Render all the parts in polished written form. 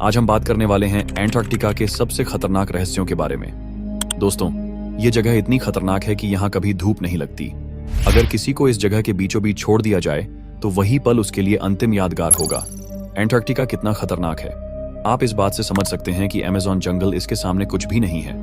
आज हम बात करने वाले हैं एंटार्कटिका के सबसे खतरनाक रहस्यों के बारे में। दोस्तों, ये जगह इतनी खतरनाक है कि यहाँ कभी धूप नहीं लगती। अगर किसी को इस जगह के बीचों बीच छोड़ दिया जाए तो वही पल उसके लिए अंतिम यादगार होगा। एंटार्कटिका कितना खतरनाक है, आप इस बात से समझ सकते हैं कि अमेज़न जंगल इसके सामने कुछ भी नहीं है।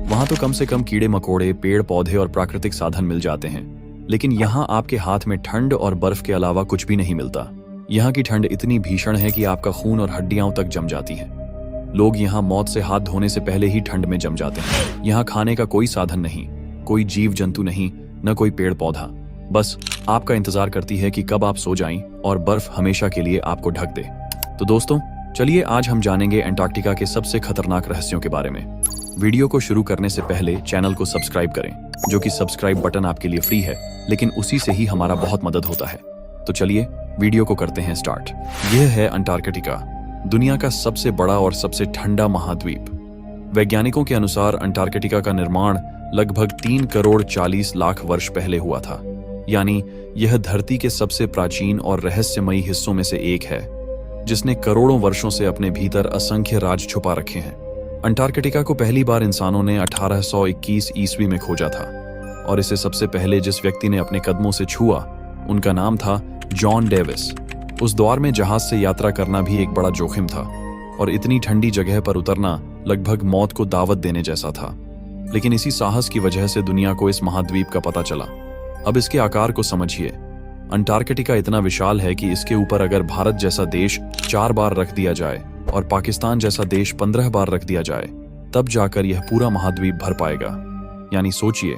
वहां तो कम से कम कीड़े मकोड़े, पेड़ पौधे और प्राकृतिक साधन मिल जाते हैं, लेकिन यहाँ आपके हाथ में ठंड और बर्फ के अलावा कुछ भी नहीं मिलता। यहाँ की ठंड इतनी भीषण है कि आपका खून और हड्डियां तक जम जाती हैं। लोग यहाँ मौत से हाथ धोने से पहले ही ठंड में जम जाते हैं। यहाँ खाने का कोई साधन नहीं, कोई जीव जंतु नहीं, न कोई पेड़ पौधा। बस आपका इंतजार करती है कि कब आप सो जाएं और बर्फ हमेशा के लिए आपको ढक दे। तो दोस्तों, चलिए आज हम जानेंगे एंटार्कटिका के सबसे खतरनाक रहस्यों के बारे में। वीडियो को शुरू करने से पहले चैनल को सब्सक्राइब करें, जो कि सब्सक्राइब बटन आपके लिए फ्री है, लेकिन उसी से ही हमारा बहुत मदद होता है। तो चलिए वीडियो को करते हैं स्टार्ट। यह है अंटार्कटिका, दुनिया का सबसे बड़ा और सबसे ठंडा महाद्वीप। वैज्ञानिकों के अनुसार अंटार्कटिका का निर्माण लगभग 3 करोड़ 40 लाख वर्ष पहले हुआ था। यानी यह धरती के सबसे प्राचीन और रहस्यमयी हिस्सों में से एक है, जिसने करोड़ों वर्षों से अपने भीतर असंख्य राज छुपा रखे हैं। अंटार्कटिका को पहली बार इंसानों ने 1821 ईस्वी में खोजा था, और इसे सबसे पहले जिस व्यक्ति ने अपने कदमों से छुआ उनका नाम था जॉन डेविस। उस दौर में जहाज से यात्रा करना भी एक बड़ा जोखिम था, और इतनी ठंडी जगह पर उतरना लगभग मौत को दावत देने जैसा था। लेकिन इसी साहस की वजह से दुनिया को इस महाद्वीप का पता चला। अब इसके आकार को समझिए। अंटार्कटिका इतना विशाल है कि इसके ऊपर अगर भारत जैसा देश 4 बार रख दिया जाए और पाकिस्तान जैसा देश 15 बार रख दिया जाए, तब जाकर यह पूरा महाद्वीप भर पाएगा। यानी सोचिए,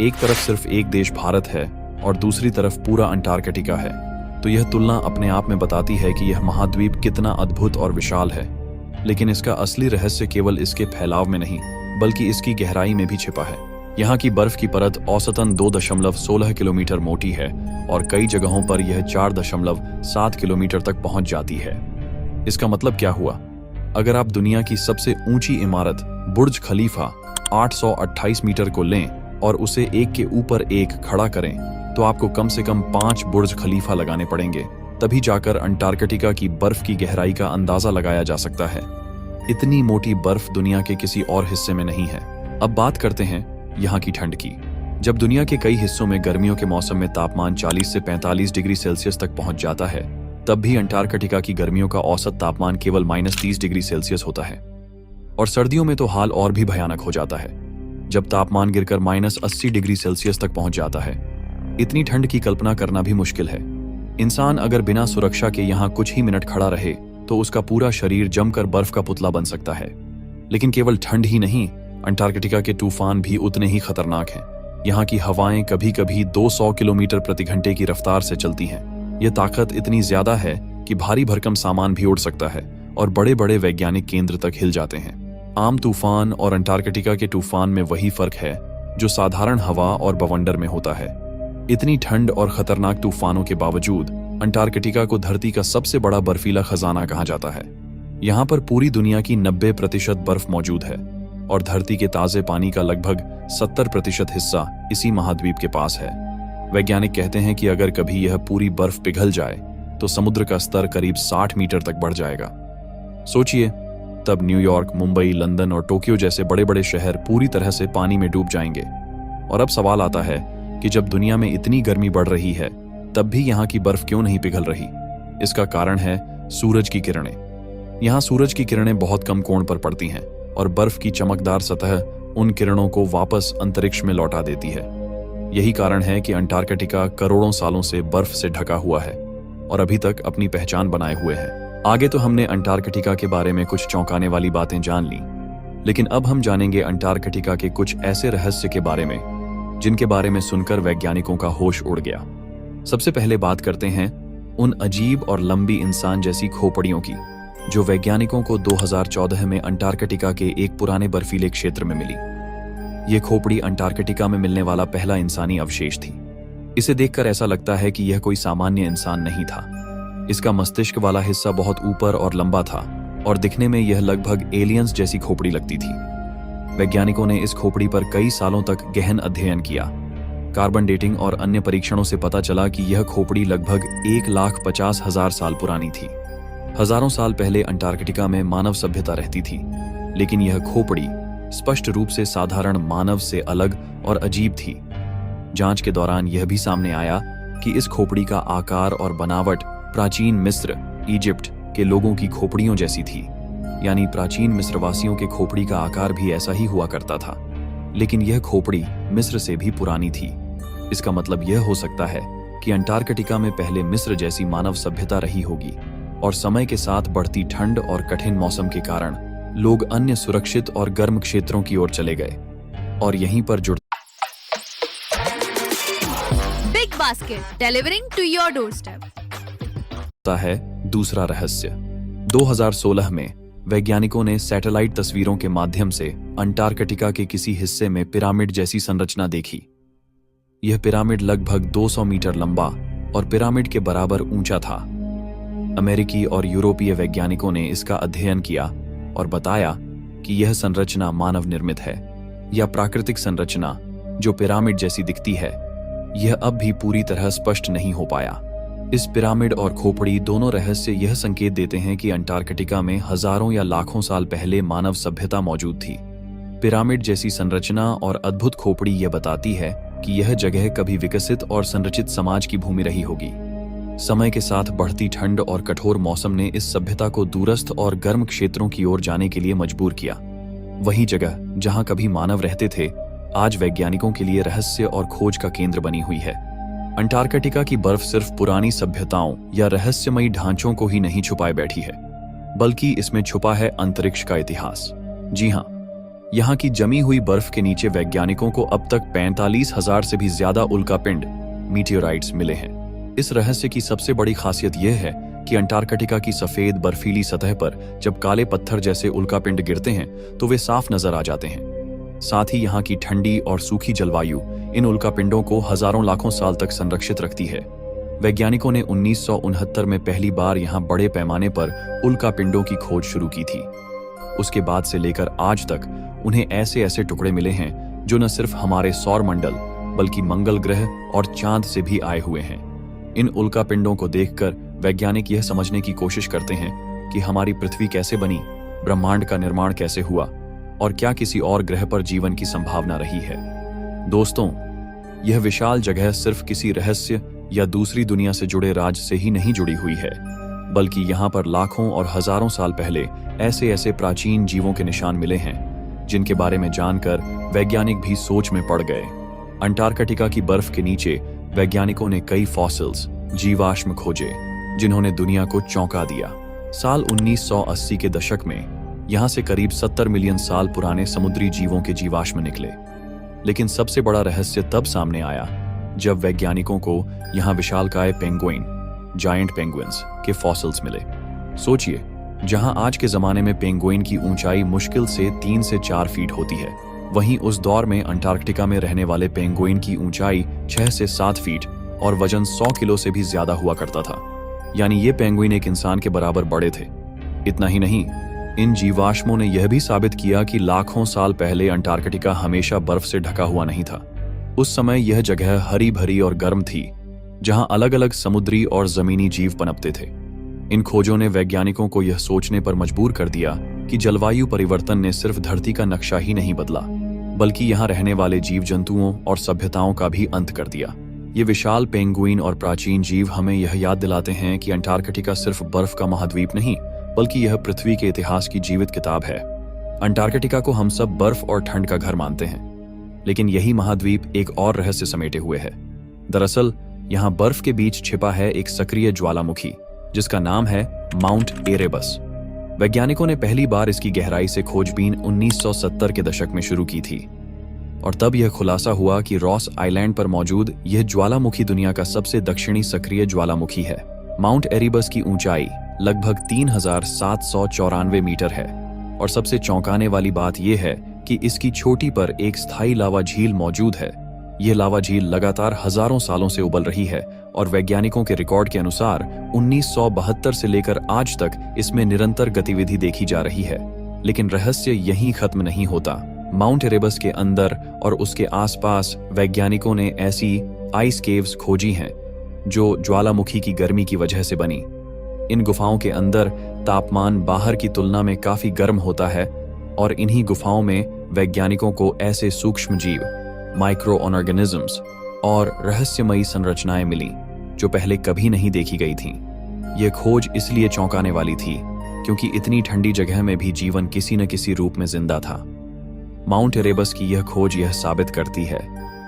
एक तरफ सिर्फ एक देश भारत है और दूसरी तरफ पूरा अंटार्कटिका है। तो यह तुलना अपने आप में बताती है कि यह महाद्वीप कितना अद्भुत और विशाल है। लेकिन इसका असली रहस्य केवल इसके फैलाव में नहीं, बल्कि इसकी गहराई में भी छिपा है। यहाँ की बर्फ की परत औसतन 2.16 किलोमीटर मोटी है, और कई जगहों पर यह 4.7 किलोमीटर तक पहुंच जाती है। इसका मतलब क्या हुआ? अगर आप दुनिया की सबसे ऊंची इमारत बुर्ज खलीफा 828 मीटर को लें और उसे एक के ऊपर एक खड़ा करें, तो आपको कम से कम 5 बुर्ज खलीफा लगाने पड़ेंगे। तभी जाकर अंटार्कटिका की बर्फ की गहराई का अंदाजा लगाया जा सकता है। इतनी मोटी बर्फ दुनिया के किसी और हिस्से में नहीं है। अब बात करते हैं यहाँ की ठंड की। जब दुनिया के कई हिस्सों में गर्मियों के मौसम में तापमान 40 से 45 डिग्री सेल्सियस तक पहुंच जाता है, तब भी अंटार्कटिका की गर्मियों का औसत तापमान केवल -30 डिग्री सेल्सियस होता है। और सर्दियों में तो हाल और भी भयानक हो जाता है, जब तापमान गिरकर -80 डिग्री सेल्सियस तक पहुंच जाता है। इतनी ठंड की कल्पना करना भी मुश्किल है। इंसान अगर बिना सुरक्षा के यहाँ कुछ ही मिनट खड़ा रहे तो उसका पूरा शरीर जमकर बर्फ का पुतला बन सकता है। लेकिन केवल ठंड ही नहीं, अंटार्कटिका के तूफान भी उतने ही खतरनाक हैं। यहाँ की हवाएं कभी कभी 200 किलोमीटर प्रति घंटे की रफ्तार से चलती हैं। यह ताकत इतनी ज्यादा है कि भारी भरकम सामान भी उड़ सकता है और बड़े बड़े वैज्ञानिक केंद्र तक हिल जाते हैं। आम तूफान और अंटार्कटिका के तूफान में वही फर्क है जो साधारण हवा और बवंडर में होता है। इतनी ठंड और खतरनाक तूफानों के बावजूद अंटार्कटिका को धरती का सबसे बड़ा बर्फीला खजाना कहा जाता है। यहाँ पर पूरी दुनिया की 90% बर्फ मौजूद है, और धरती के ताजे पानी का लगभग 70% हिस्सा इसी महाद्वीप के पास है। वैज्ञानिक कहते हैं कि अगर कभी यह पूरी बर्फ पिघल जाए तो समुद्र का स्तर करीब 60 मीटर तक बढ़ जाएगा। सोचिए, तब न्यूयॉर्क, मुंबई, लंदन और टोक्यो जैसे बड़े बड़े शहर पूरी तरह से पानी में डूब जाएंगे। और अब सवाल आता है कि जब दुनिया में इतनी गर्मी बढ़ रही है, तब भी यहाँ की बर्फ क्यों नहीं पिघल रही? इसका कारण है सूरज की किरणें। यहाँ सूरज की किरणें बहुत कम कोण पर पड़ती हैं, और बर्फ की चमकदार सतह उन किरणों को वापस अंतरिक्ष में लौटा देती है। यही कारण है कि अंटार्कटिका करोड़ों सालों से बर्फ से ढका हुआ है और अभी तक अपनी पहचान बनाए हुए है। आगे तो हमने अंटार्कटिका के बारे में कुछ चौंकाने वाली बातें जान ली, लेकिन अब हम जानेंगे अंटार्कटिका के कुछ ऐसे रहस्य के बारे में जिनके बारे में सुनकर वैज्ञानिकों का होश उड़ गया। सबसे पहले बात करते हैं उन अजीब और लंबी इंसान जैसी खोपड़ियों की, जो वैज्ञानिकों को 2014 में अंटार्कटिका के एक पुराने बर्फीले क्षेत्र में मिली। यह खोपड़ी अंटार्कटिका में मिलने वाला पहला इंसानी अवशेष थी। इसे देखकर ऐसा लगता है कि यह कोई सामान्य इंसान नहीं था। इसका मस्तिष्क वाला हिस्सा बहुत ऊपर और लंबा था, और दिखने में यह लगभग एलियंस जैसी खोपड़ी लगती थी। वैज्ञानिकों ने इस खोपड़ी पर कई सालों तक गहन अध्ययन किया। कार्बन डेटिंग और अन्य परीक्षणों से पता चला कि यह खोपड़ी लगभग 1,50,000 साल पुरानी थी। हजारों साल पहले अंटार्कटिका में मानव सभ्यता रहती थी, लेकिन यह खोपड़ी स्पष्ट रूप से साधारण मानव से अलग और अजीब थी। जांच के दौरान यह भी सामने आया कि इस खोपड़ी का आकार और बनावट प्राचीन मिस्र, इजिप्ट के लोगों की खोपड़ियों जैसी थी। यानी प्राचीन मिस्रवासियों के खोपड़ी का आकार भी ऐसा ही हुआ करता था, लेकिन यह खोपड़ी मिस्र से भी पुरानी थी। इसका मतलब यह हो सकता है कि अंटार्कटिका में पहले मिस्र जैसी मानव सभ्यता रही होगी और समय के साथ बढ़ती ठंड और कठिन मौसम के कारण लोग अन्य सुरक्षित और गर्म क्षेत्रों की ओर चले गए और यहीं पर जुड़ BigBasket delivering to your doorstep है दूसरा रहस्य। 2016 में वैज्ञानिकों ने सैटेलाइट तस्वीरों के माध्यम से अंटार्कटिका के किसी हिस्से में पिरामिड जैसी संरचना देखी। यह पिरामिड लगभग 200 मीटर लंबा और पिरामिड के बराबर ऊंचा था। अमेरिकी और यूरोपीय वैज्ञानिकों ने इसका अध्ययन किया और बताया कि यह संरचना मानव निर्मित है या प्राकृतिक संरचना जो पिरामिड जैसी दिखती है, यह अब भी पूरी तरह स्पष्ट नहीं हो पाया। इस पिरामिड और खोपड़ी दोनों रहस्य यह संकेत देते हैं कि अंटार्कटिका में हजारों या लाखों साल पहले मानव सभ्यता मौजूद थी। पिरामिड जैसी संरचना और अद्भुत खोपड़ी यह बताती है कि यह जगह कभी विकसित और संरचित समाज की भूमि रही होगी। समय के साथ बढ़ती ठंड और कठोर मौसम ने इस सभ्यता को दूरस्थ और गर्म क्षेत्रों की ओर जाने के लिए मजबूर किया। वही जगह जहां कभी मानव रहते थे, आज वैज्ञानिकों के लिए रहस्य और खोज का केंद्र बनी हुई है। अंटार्कटिका की बर्फ सिर्फ पुरानी सभ्यताओं या रहस्यमयी ढांचों को ही नहीं छुपाए बैठी है, बल्कि इसमें छुपा है अंतरिक्ष का इतिहास। जी हाँ, यहाँ की जमी हुई बर्फ के नीचे वैज्ञानिकों को अब तक 45,000 से भी ज्यादा उल्कापिंड मीटियोराइट्स मिले हैं। इस रहस्य की सबसे बड़ी खासियत यह है कि अंटार्कटिका की सफेद बर्फीली सतह पर जब काले पत्थर जैसे उल्कापिंड गिरते हैं तो वे साफ नजर आ जाते हैं। साथ ही यहाँ की ठंडी और सूखी जलवायु इन उल्कापिंडों को हजारों लाखों साल तक संरक्षित रखती है। वैज्ञानिकों ने 1969 में पहली बार यहाँ बड़े पैमाने पर उल्कापिंडों की खोज शुरू की थी। उसके बाद से लेकर आज तक उन्हें ऐसे ऐसे टुकड़े मिले हैं जो न सिर्फ हमारे सौर मंडल बल्कि मंगल ग्रह और चांद से भी आए हुए हैं। इन उल्कापिंडों को देखकर वैज्ञानिक यह समझने की कोशिश करते हैं कि हमारी पृथ्वी कैसे बनी, ब्रह्मांड का निर्माण कैसे हुआ और क्या किसी और ग्रह पर जीवन की संभावना रही है। दोस्तों, यह विशाल जगह सिर्फ किसी रहस्य या दूसरी दुनिया से जुड़े राज से ही नहीं जुड़ी हुई है, बल्कि यहाँ पर लाखों और हजारों साल पहले ऐसे ऐसे प्राचीन जीवों के निशान मिले हैं जिनके बारे में जानकर वैज्ञानिक भी सोच में पड़ गए। अंटार्कटिका की बर्फ के नीचे वैज्ञानिकों ने कई फॉसिल्स, जीवाश्म खोजे जिन्होंने दुनिया को चौंका दिया। साल 1980 के दशक में यहाँ से करीब 70 मिलियन साल पुराने समुद्री जीवों के जीवाश्म निकले। लेकिन सबसे बड़ा रहस्य तब सामने आया जब वैज्ञानिकों को यहाँ विशालकाय पेंगुइन, जायंट पेंगुइन्स के फॉसिल्स मिले। सोचिए, जहां आज के जमाने में पेंगुइन की ऊंचाई मुश्किल से 3 से 4 फीट होती है, वहीं उस दौर में अंटार्कटिका में रहने वाले पेंगुइन की ऊंचाई 6 से 7 फीट और वजन 100 किलो से भी ज्यादा हुआ करता था। यानी ये पेंगुइन एक इंसान के बराबर बड़े थे। इतना ही नहीं, इन जीवाश्मों ने यह भी साबित किया कि लाखों साल पहले अंटार्कटिका हमेशा बर्फ से ढका हुआ नहीं था। उस समय यह जगह हरी भरी और गर्म थी, जहां अलग अलग समुद्री और जमीनी जीव पनपते थे। इन खोजों ने वैज्ञानिकों को यह सोचने पर मजबूर कर दिया कि जलवायु परिवर्तन ने सिर्फ धरती का नक्शा ही नहीं बदला, बल्कि यहाँ रहने वाले जीव जंतुओं और सभ्यताओं का भी अंत कर दिया। ये विशाल पेंगुइन और प्राचीन जीव हमें यह याद दिलाते हैं कि अंटार्कटिका सिर्फ बर्फ का महाद्वीप नहीं, बल्कि यह पृथ्वी के इतिहास की जीवित किताब है। अंटार्कटिका को हम सब बर्फ और ठंड का घर मानते हैं, लेकिन यही महाद्वीप एक और रहस्य समेटे हुए है। दरअसल यहाँ बर्फ के बीच छिपा है एक सक्रिय ज्वालामुखी जिसका नाम है माउंट एरेबस। वैज्ञानिकों ने पहली बार इसकी गहराई से खोजबीन 1970 के दशक में शुरू की थी और तब यह खुलासा हुआ कि रॉस आइलैंड पर मौजूद यह ज्वालामुखी दुनिया का सबसे दक्षिणी सक्रिय ज्वालामुखी है। माउंट एरेबस की ऊंचाई लगभग 3,794 मीटर है और सबसे चौंकाने वाली बात यह है कि इसकी चोटी पर एक स्थायी लावा झील मौजूद है। यह लावा झील लगातार हजारों सालों से उबल रही है और वैज्ञानिकों के रिकॉर्ड के अनुसार 1972 से लेकर आज तक इसमें निरंतर गतिविधि देखी जा रही है। लेकिन रहस्य यहीं खत्म नहीं होता। माउंट एरेबस के अंदर और उसके आसपास वैज्ञानिकों ने ऐसी आइस केव्स खोजी हैं जो ज्वालामुखी की गर्मी की वजह से बनी। इन गुफाओं के अंदर तापमान बाहर की तुलना में काफी गर्म होता है और इन्हीं गुफाओं में वैज्ञानिकों को ऐसे सूक्ष्म जीव, माइक्रो ऑर्गेनिजम्स और रहस्यमयी संरचनाएं मिली जो पहले कभी नहीं देखी गई थीं। यह खोज इसलिए चौंकाने वाली थी क्योंकि इतनी ठंडी जगह में भी जीवन किसी न किसी रूप में जिंदा था। माउंट एरेबस की यह खोज यह साबित करती है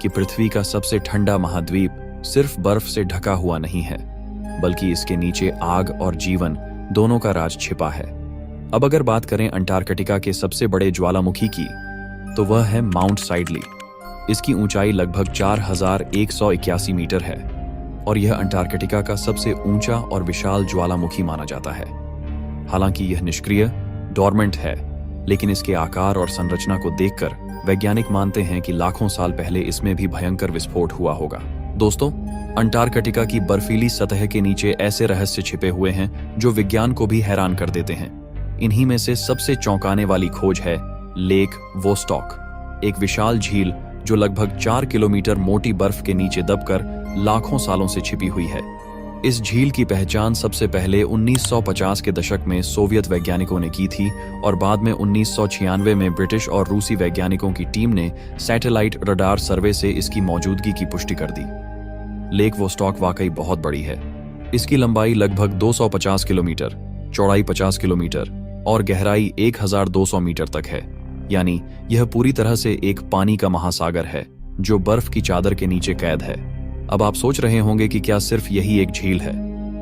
कि पृथ्वी का सबसे ठंडा महाद्वीप सिर्फ बर्फ से ढका हुआ नहीं है, बल्कि इसके नीचे आग और जीवन दोनों का राज छिपा है। अब अगर बात करें अंटार्कटिका के सबसे बड़े ज्वालामुखी की, तो वह है माउंट साइडली। इसकी ऊंचाई लगभग 4181 मीटर है और यह अंटार्कटिका का सबसे ऊंचा और विशाल ज्वालामुखी माना जाता है। हालांकि यह निष्क्रिय, डॉर्मेंट है, लेकिन इसके आकार और संरचना को देखकर वैज्ञानिक मानते हैं कि लाखों साल पहले इसमें भी भयंकर विस्फोट हुआ होगा। दोस्तों, अंटार्कटिका की बर्फीली सतह के नीचे ऐसे रहस्य छिपे हुए हैं जो विज्ञान को भी हैरान कर देते हैं। इन्हीं में से सबसे चौंकाने वाली खोज है लेक वोस्टॉक, एक विशाल झील जो लगभग 4 किलोमीटर मोटी बर्फ के नीचे दबकर लाखों सालों से छिपी हुई है। इस झील की पहचान सबसे पहले 1950 के दशक में सोवियत वैज्ञानिकों ने की थी और बाद में 1996 में ब्रिटिश और रूसी वैज्ञानिकों की टीम ने सैटेलाइट रडार सर्वे से इसकी मौजूदगी की पुष्टि कर दी। लेक वोस्टॉक वाकई बहुत बड़ी है। इसकी लंबाई लगभग 250 किलोमीटर, चौड़ाई 50 किलोमीटर और गहराई 1200 मीटर तक है। यानी यह पूरी तरह से एक पानी का महासागर है जो बर्फ की चादर के नीचे कैद है। अब आप सोच रहे होंगे कि क्या सिर्फ यही एक झील है?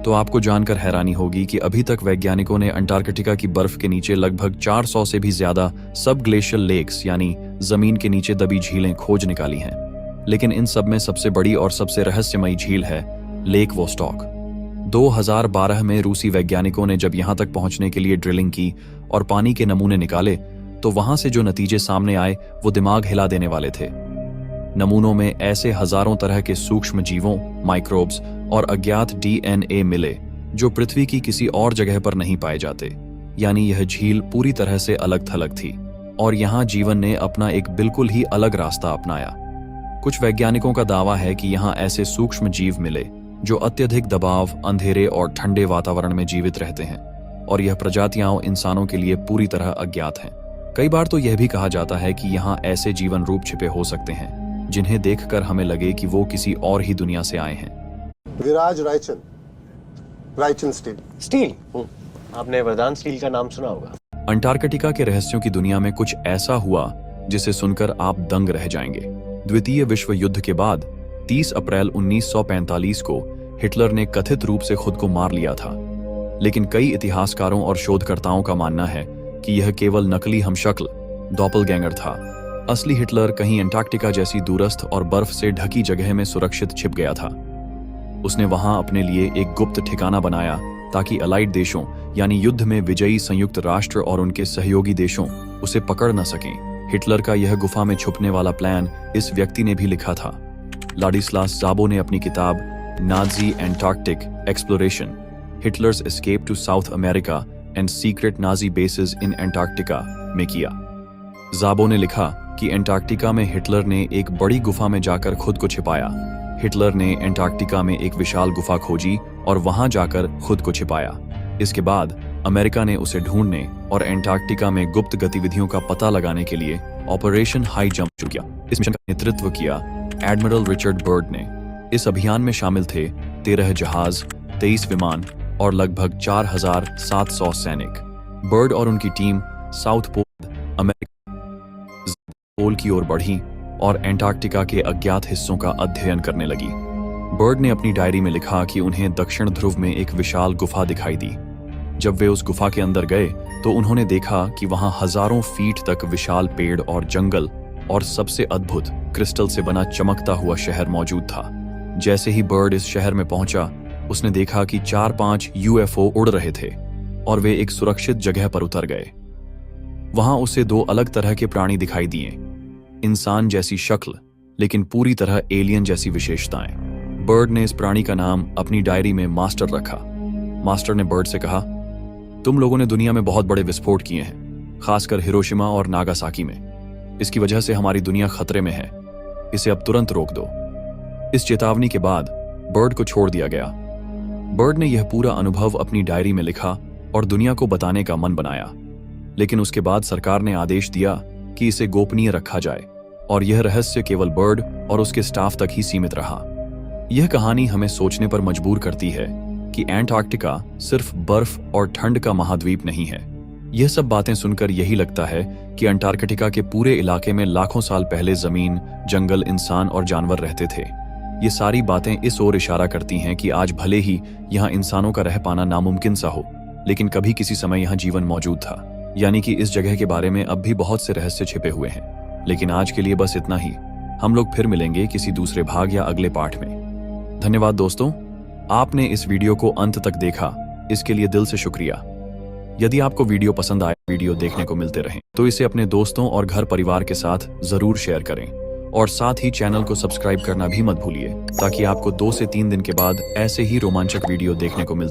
तो आपको जानकर हैरानी होगी कि अभी तक वैज्ञानिकों ने अंटार्कटिका की बर्फ के नीचे लगभग 400 से भी ज्यादा सब ग्लेशियल लेक्स यानी जमीन के नीचे दबी झीलें खोज निकाली हैं। लेकिन इन सब में सबसे बड़ी और सबसे रहस्यमयी झील है लेक वोस्टॉक। 2012 में रूसी वैज्ञानिकों ने जब यहां तक पहुंचने के लिए ड्रिलिंग की और पानी के नमूने निकाले तो वहां से जो नतीजे सामने आए वो दिमाग हिला देने वाले थे। नमूनों में ऐसे हजारों तरह के सूक्ष्म जीवों, माइक्रोब्स और अज्ञात डीएनए मिले जो पृथ्वी की किसी और जगह पर नहीं पाए जाते। यानी यह झील पूरी तरह से अलग थलग थी और यहाँ जीवन ने अपना एक बिल्कुल ही अलग रास्ता अपनाया। कुछ वैज्ञानिकों का दावा है कि यहाँ ऐसे सूक्ष्म जीव मिले जो अत्यधिक दबाव, अंधेरे और ठंडे वातावरण में जीवित रहते हैं और यह प्रजातियां इंसानों के लिए पूरी तरह अज्ञात हैं। कई बार तो यह भी कहा जाता है कि यहाँ ऐसे जीवन रूप छिपे हो सकते हैं जिन्हें देखकर हमें लगे कि वो किसी और ही दुनिया से आए हैं। विराज रायचन, रायचन स्टील। स्टील? आपने वरदान स्टील का नाम सुना होगा। अंटार्कटिका के रहस्यों की दुनिया में कुछ ऐसा हुआ जिसे सुनकर आप दंग रह जाएंगे। द्वितीय विश्व युद्ध के बाद 30 अप्रैल 1945 को हिटलर ने कथित रूप से खुद को मार लिया था, लेकिन कई इतिहासकारों और शोधकर्ताओं का मानना है कि यह केवल नकली हमशक्ल डॉपलगैंगर था। असली हिटलर कहीं अंटार्कटिका जैसी दूरस्थ और बर्फ से ढकी जगह में सुरक्षित छिप गया था। उसने वहां अपने लिए एक गुप्त ठिकाना बनाया ताकि अलाइड देशों यानी युद्ध में विजयी संयुक्त राष्ट्र और उनके सहयोगी देशों उसे पकड़ न सकें। हिटलर का यह गुफा में छुपने वाला प्लान इस व्यक्ति ने भी लिखा था। लाडिस्लास ज़ाबो ने अपनी किताब Nazi Antarctic exploration, Hitler's escape to South America and secret Nazi bases in Antarctica में किया। ज़ाबो ने लिखा कि एंटार्क्टिका में हिटलर ने एक बड़ी गुफा में जाकर खुद को छिपाया। हिटलर ने एंटार्क्टिका में एक विशाल गुफा खोजी और वहां जाकर खुद को छिपाया। इसके बाद अमेरिका ने उसे ढूंढने और एंटार्क्टिका में गुप्त गतिविधियों का पता लगाने के लिए ऑपरेशन हाई जंप शुरू किया। इस मिशन का नेतृत्व किया एडमिरल रिचर्ड बर्ड ने। इस अभियान में शामिल थे 13 जहाज, 23 विमान और लगभग 4700 सैनिक। बर्ड और उनकी टीम साउथ पोल अमेरिका पोल की ओर बढ़ी और एंटार्क्टिका के अज्ञात हिस्सों का अध्ययन करने लगी। बर्ड ने अपनी डायरी में लिखा कि उन्हें दक्षिण ध्रुव में एक विशाल गुफा दिखाई दी। जब वे उस गुफा के अंदर गए तो उन्होंने देखा कि वहां हजारों फीट तक विशाल पेड़ और जंगल और सबसे अद्भुत क्रिस्टल से बना चमकता हुआ शहर मौजूद था। जैसे ही बर्ड इस शहर में पहुंचा, उसने देखा कि 4-5 यूएफओ उड़ रहे थे और वे एक सुरक्षित जगह पर उतर गए। वहां उसे 2 अलग तरह के प्राणी दिखाई दिए, इंसान जैसी शक्ल लेकिन पूरी तरह एलियन जैसी विशेषताएं। बर्ड ने इस प्राणी का नाम अपनी डायरी में मास्टर रखा। मास्टर ने बर्ड से कहा, तुम लोगों ने दुनिया में बहुत बड़े विस्फोट किए हैं, खासकर हिरोशिमा और नागासाकी में। इसकी वजह से हमारी दुनिया खतरे में है, इसे अब तुरंत रोक दो। इस चेतावनी के बाद बर्ड को छोड़ दिया गया। बर्ड ने यह पूरा अनुभव अपनी डायरी में लिखा और दुनिया को बताने का मन बनाया, लेकिन उसके बाद सरकार ने आदेश दिया कि इसे गोपनीय रखा जाए और यह रहस्य केवल बर्ड और उसके स्टाफ तक ही सीमित रहा। यह कहानी हमें सोचने पर मजबूर करती है कि एंटार्क्टिका सिर्फ बर्फ और ठंड का महाद्वीप नहीं है। यह सब बातें सुनकर यही लगता है कि अंटार्कटिका के पूरे इलाके में लाखों साल पहले जमीन, जंगल, इंसान और जानवर रहते थे। ये सारी बातें इस ओर इशारा करती हैं कि आज भले ही यहाँ इंसानों का रह पाना नामुमकिन सा हो, लेकिन कभी किसी समय यहाँ जीवन मौजूद था। यानी कि इस जगह के बारे में अब भी बहुत से रहस्य छिपे हुए हैं। लेकिन आज के लिए बस इतना ही। हम लोग फिर मिलेंगे किसी दूसरे भाग या अगले पार्ट में। धन्यवाद दोस्तों, आपने इस वीडियो को अंत तक देखा, इसके लिए दिल से शुक्रिया। यदि आपको वीडियो पसंद आए, वीडियो देखने को मिलते रहें, तो इसे अपने दोस्तों और घर परिवार के साथ जरूर शेयर करें और साथ ही चैनल को सब्सक्राइब करना भी मत भूलिए, ताकि आपको 2 से 3 दिन के बाद ऐसे ही रोमांचक वीडियो देखने को मिलते